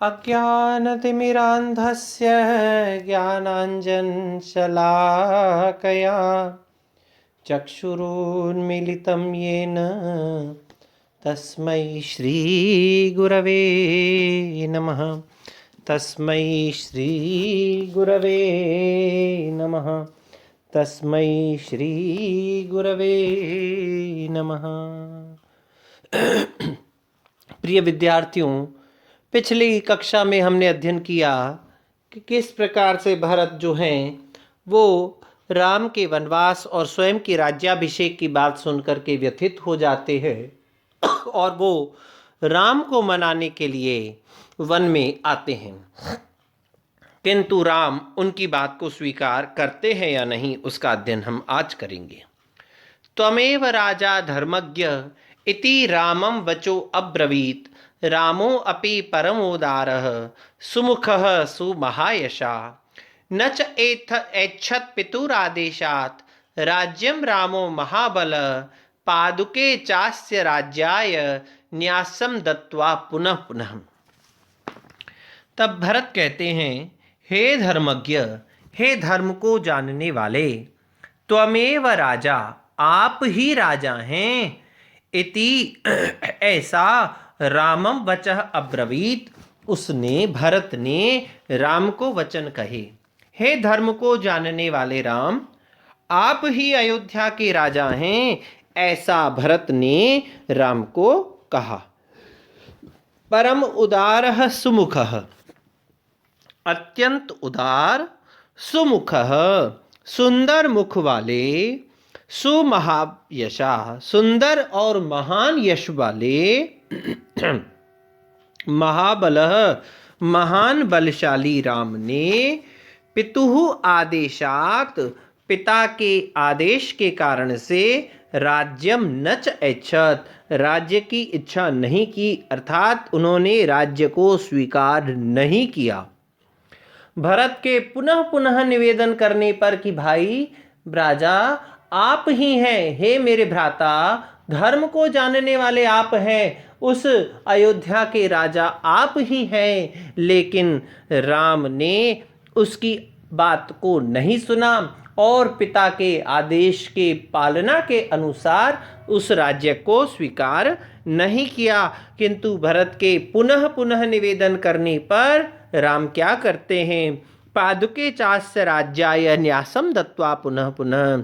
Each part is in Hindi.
अज्ञानतिमिरान्धस्य ज्ञानाञ्जनशलाकया चक्षुरुन्मीलितं येन तस्मै श्रीगुरवे नमः। तस्मै श्रीगुरवे नमः। तस्मै श्रीगुरवे नमः। प्रिय विद्यार्थियों, पिछली कक्षा में हमने अध्ययन किया कि किस प्रकार से भरत जो हैं वो राम के वनवास और स्वयं के राज्याभिषेक की बात सुनकर के व्यथित हो जाते हैं और वो राम को मनाने के लिए वन में आते हैं। किंतु राम उनकी बात को स्वीकार करते हैं या नहीं, उसका अध्ययन हम आज करेंगे। त्वमेव राजा धर्मज्ञ इति रामं वचो अब्रवीत रामो अपि परमोदारः सुमुखः सुमहायशा न च ऐच्छत् पितुरादेशात् राज्यं रामो महाबल पादुके चास्य राज्याय न्यासं दत्त्वा पुनः पुनः। तब भरत कहते हैं, हे धर्मज्ञ, हे धर्म को जानने वाले, त्वमेव राजा, आप ही राजा हैं। इति ऐसा रामम वचः अब्रवीत, उसने भरत ने राम को वचन कहे। हे धर्म को जानने वाले राम, आप ही अयोध्या के राजा हैं, ऐसा भरत ने राम को कहा। परम उदारः सुमुखः, अत्यंत उदार, सुमुखः, सुंदर मुख वाले, सुमहायशा, सुंदर और महान यश वाले, महाबलः, महान बलशाली राम ने पितुः आदेशात, पिता के आदेश के कारण से राज्यम न च ऐच्छत्, राज्य की इच्छा नहीं की, अर्थात उन्होंने राज्य को स्वीकार नहीं किया। भरत के पुनः पुनः निवेदन करने पर कि भाई राजा आप ही हैं, हे मेरे भ्राता, धर्म को जानने वाले आप हैं, उस अयोध्या के राजा आप ही हैं, लेकिन राम ने उसकी बात को नहीं सुना और पिता के आदेश के पालना के अनुसार उस राज्य को स्वीकार नहीं किया। किंतु भरत के पुनः पुनः निवेदन करने पर राम क्या करते हैं? पादुके चास्य राज्याय न्यासम दत्त्वा पुनः पुनः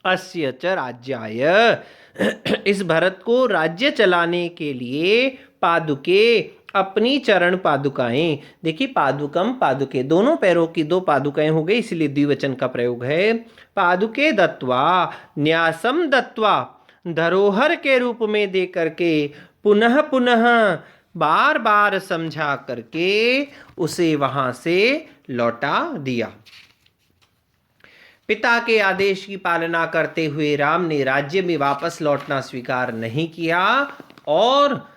अस्य च राज्याय, इस भरत को राज्य चलाने के लिए पादुके, अपनी चरण पादुकाएं, देखिए पादुकम पादुके, दोनों पैरों की दो पादुकाएं हो गई, इसलिए द्विवचन का प्रयोग है। पादुके दत्वा, न्यासम दत्वा, धरोहर के रूप में दे करके, पुनः पुनः बार बार समझा करके उसे वहां से लौटा दिया। पिता के आदेश की पालना करते हुए राम ने राज्य में वापस लौटना स्वीकार नहीं किया और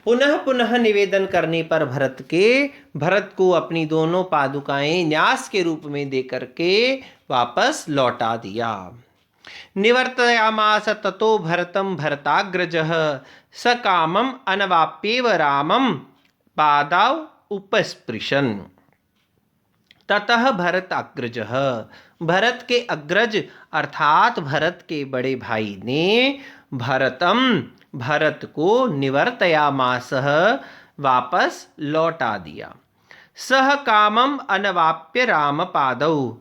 पुनः पुनः निवेदन करने पर भरत को अपनी दोनों पादुकाएं न्यास के रूप में देकर के वापस लौटा दिया। निवर्तयामास ततो भरतं भरताग्रजः सकामं अनवाप्येव रामं पादाव उपस्पृशन्। ततः भरताग्रजः, भरत के अग्रज अर्थात भरत के बड़े भाई ने भरत को निवर्तयामासः, वापस लौटा दिया। सह कामम अनवाप्य राम पादौ,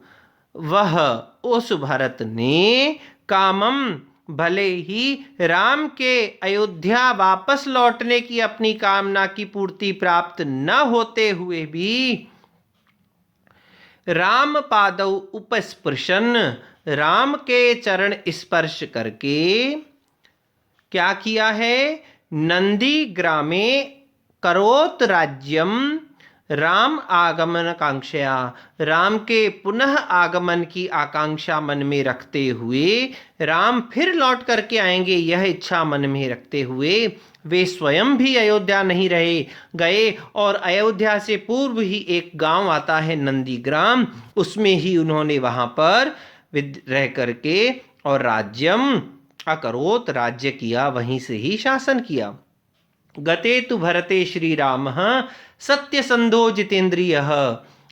वह उस भरत ने कामम, भले ही राम के अयोध्या वापस लौटने की अपनी कामना की पूर्ति प्राप्त न होते हुए भी राम पादौ उपस्पृशन, राम के चरण स्पर्श करके क्या किया है? नंदी ग्रामे करोत राज्यम राम आगमन कांक्षया, राम के पुनः आगमन की आकांक्षा मन में रखते हुए, राम फिर लौट करके आएंगे यह इच्छा मन में रखते हुए वे स्वयं भी अयोध्या नहीं रहे गए और अयोध्या से पूर्व ही एक गांव आता है नंदीग्राम, उसमें ही उन्होंने वहां पर रह करके और राज्यम अकरोत, राज्य किया, वहीं से ही शासन किया। गते तु भरते श्रीरामः सत्यसंधो जितेंद्रियः।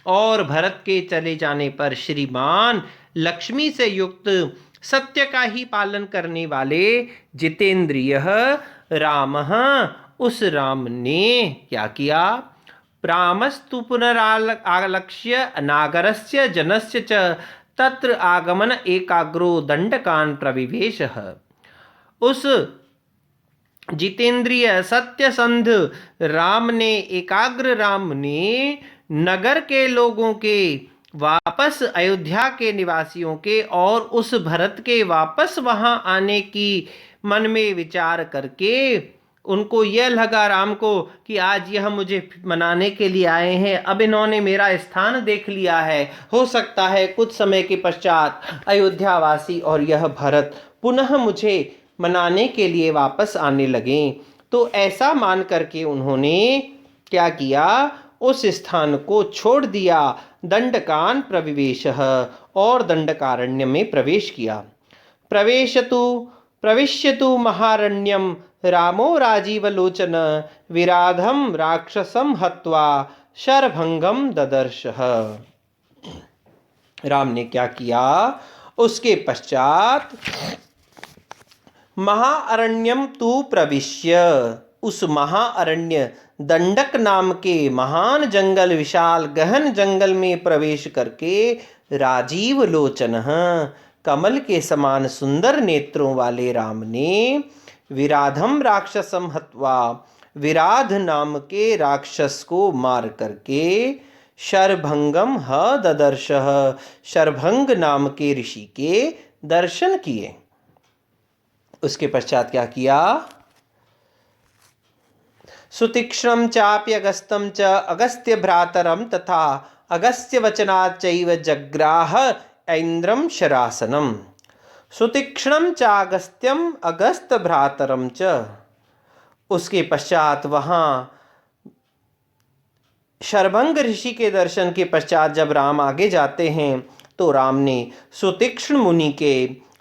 और भरत के चले जाने पर श्रीमान लक्ष्मी से युक्त सत्य का ही पालन करने वाले जितेंद्रिय रामः, उस राम ने क्या किया? प्रामस्तु पुनरालक्ष्य नागरस्य जनस्य च तत्र आगमन एकाग्रो दंडकान प्रविवेशः। उस जितेंद्रिय सत्यसंध राम ने, एकाग्र राम ने नगर के लोगों के, वापस अयोध्या के निवासियों के और उस भरत के वापस वहां आने की मन में विचार करके उनको यह लगा राम को कि आज यह मुझे मनाने के लिए आए हैं, अब इन्होंने मेरा स्थान देख लिया है, हो सकता है कुछ समय के पश्चात अयोध्यावासी और यह भरत पुनः मुझे मनाने के लिए वापस आने लगें। तो ऐसा मान करके उन्होंने क्या किया? उस स्थान को छोड़ दिया, दंडकान प्रविवेशः, और दंडकारण्य में प्रवेश किया। प्रविश्यतु महारण्यम रामो राजीवलोचन विराधम राक्षसम हत्वा शरभंगम ददर्शः। राम ने क्या किया? उसके पश्चात महाअरण्यम तु प्रविश्य, उस महाअरण्य दंडक नाम के महान जंगल, विशाल गहन जंगल में प्रवेश करके राजीव लोचन, कमल के समान सुंदर नेत्रों वाले राम ने विराधम राक्षसम हत्वा, विराध नाम के राक्षस को मार करके शरभंगम ददर्शः, शरभंग नाम के ऋषि के दर्शन किए। उसके पश्चात क्या किया? सुतीक्ष्णं चाप्यगस्तं च अगस्त्य भ्रातरं तथा अगस्त्य वचनाच्चैव जग्राह ऐन्द्रं शरासनम्। सुतीक्ष्णं चागस्त्यम अगस्त भ्रातरम च, उसके पश्चात वहाँ शरभंग ऋषि के दर्शन के पश्चात जब राम आगे जाते हैं तो राम ने सुतीक्ष्ण मुनि के,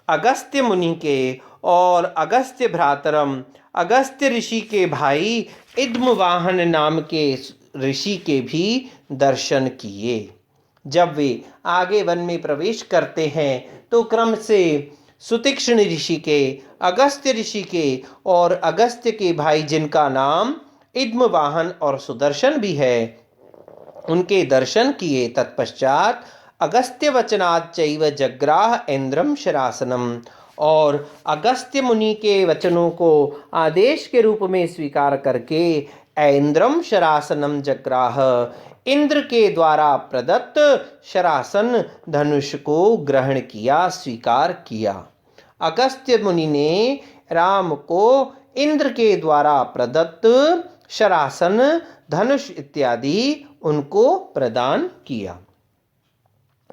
अगस्त्य मुनि के और अगस्त्य भ्रातरम, अगस्त्य ऋषि के भाई इद्मवाहन नाम के ऋषि के भी दर्शन किए। जब वे आगे वन में प्रवेश करते हैं तो क्रम से सुतीक्ष्ण ऋषि के, अगस्त्य ऋषि के और अगस्त्य के भाई जिनका नाम इद्मवाहन और सुदर्शन भी है, उनके दर्शन किए। तत्पश्चात अगस्त्य वचनाच्चैव जग्राह ऐन्द्रम शरासनम, और अगस्त्य मुनि के वचनों को आदेश के रूप में स्वीकार करके ऐन्द्रम शरासनम जग्राह, इंद्र के द्वारा प्रदत्त शरासन धनुष को ग्रहण किया, स्वीकार किया। अगस्त्य मुनि ने राम को इंद्र के द्वारा प्रदत्त शरासन, धनुष इत्यादि उनको प्रदान किया।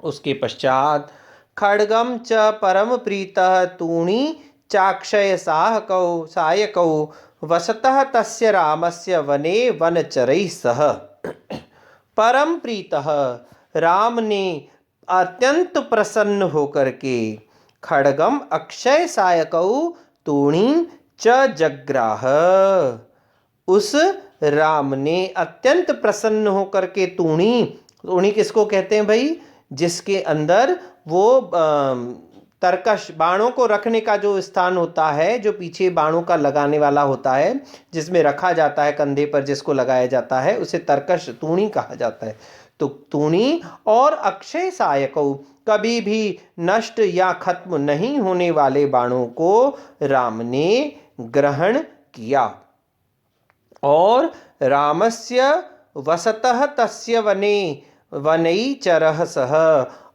उसके पश्चात खड्गम च परम प्रीतः तूणी चाक्षय सायकौ वसतः तस्य रामस्य वने वनचरैः सह। परम प्रीतः, राम ने अत्यंत प्रसन्न होकर के खड्गम अक्षय सायकौ तूणी च जग्राह, उस राम ने अत्यंत प्रसन्न होकर के तूणी किसको कहते हैं भाई? जिसके अंदर वो तरकश बाणों को रखने का जो स्थान होता है, जो पीछे बाणों का लगाने वाला होता है, जिसमें रखा जाता है कंधे पर, जिसको लगाया जाता है, उसे तरकश तूणी कहा जाता है। तो तूणी और अक्षय सायकौ, कभी भी नष्ट या खत्म नहीं होने वाले बाणों को राम ने ग्रहण किया। और रामस्य वसतः तस्य वने वनैचरः सह,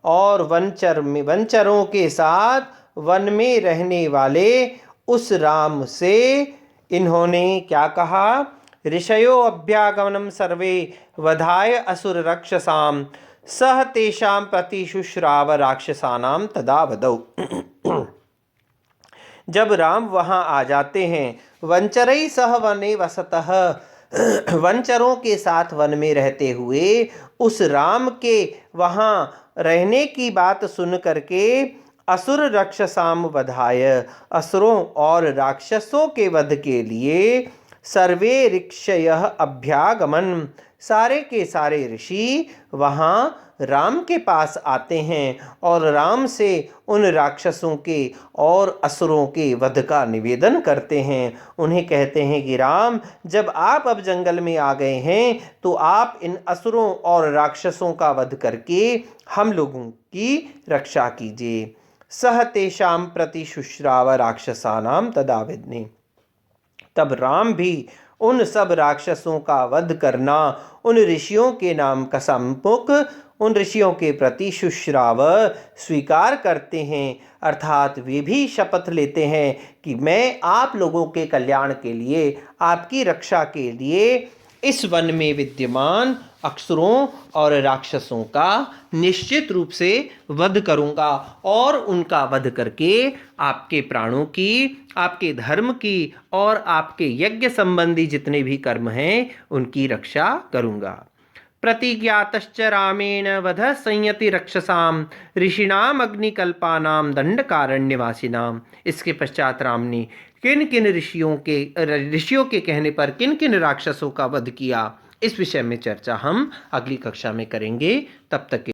और वनचरों के साथ वन में रहने वाले उस राम से इन्होंने क्या कहा? ऋषयो अभ्यागमनम सर्वे वधाय असुर रक्षसाम सह तेषां प्रति शुश्राव राक्षसानाम तदा वदौ। जब राम वहाँ आ जाते हैं, वनचरई सह वने वसतः, वनचरों के साथ वन में रहते हुए उस राम के वहाँ रहने की बात सुन करके असुर रक्षसाम वधाय, असुरों और राक्षसों के वध के लिए सर्वे ऋषयः अभ्यागमन, सारे के सारे ऋषि वहाँ राम के पास आते हैं और राम से उन राक्षसों के और असुरों के वध का निवेदन करते हैं। उन्हें कहते हैं कि राम, जब आप अब जंगल में आ गए हैं तो आप इन असुरों और राक्षसों का वध करके हम लोगों की रक्षा कीजिए। सह तेषां प्रति शुश्राव राक्षसानाम तदा विद्ने, तब राम भी उन सब राक्षसों का वध करना उन ऋषियों के नाम का सम्मुख उन ऋषियों के प्रति शुश्राव स्वीकार करते हैं, अर्थात वे भी शपथ लेते हैं कि मैं आप लोगों के कल्याण के लिए, आपकी रक्षा के लिए इस वन में विद्यमान अक्षरों और राक्षसों का निश्चित रूप से वध करूंगा और उनका वध करके आपके प्राणों की, आपके धर्म की और आपके यज्ञ संबंधी जितने भी कर्म हैं उनकी रक्षा करूंगा। प्रतिज्ञातश्च रामेण वध संयति रक्षसाम ऋषिणाम अग्निकल्पानाम दंडकारण्यवासिनाम। इसके पश्चात राम ने किन किन ऋषियों के कहने पर किन किन राक्षसों का वध किया, इस विषय में चर्चा हम अगली कक्षा में करेंगे। तब तक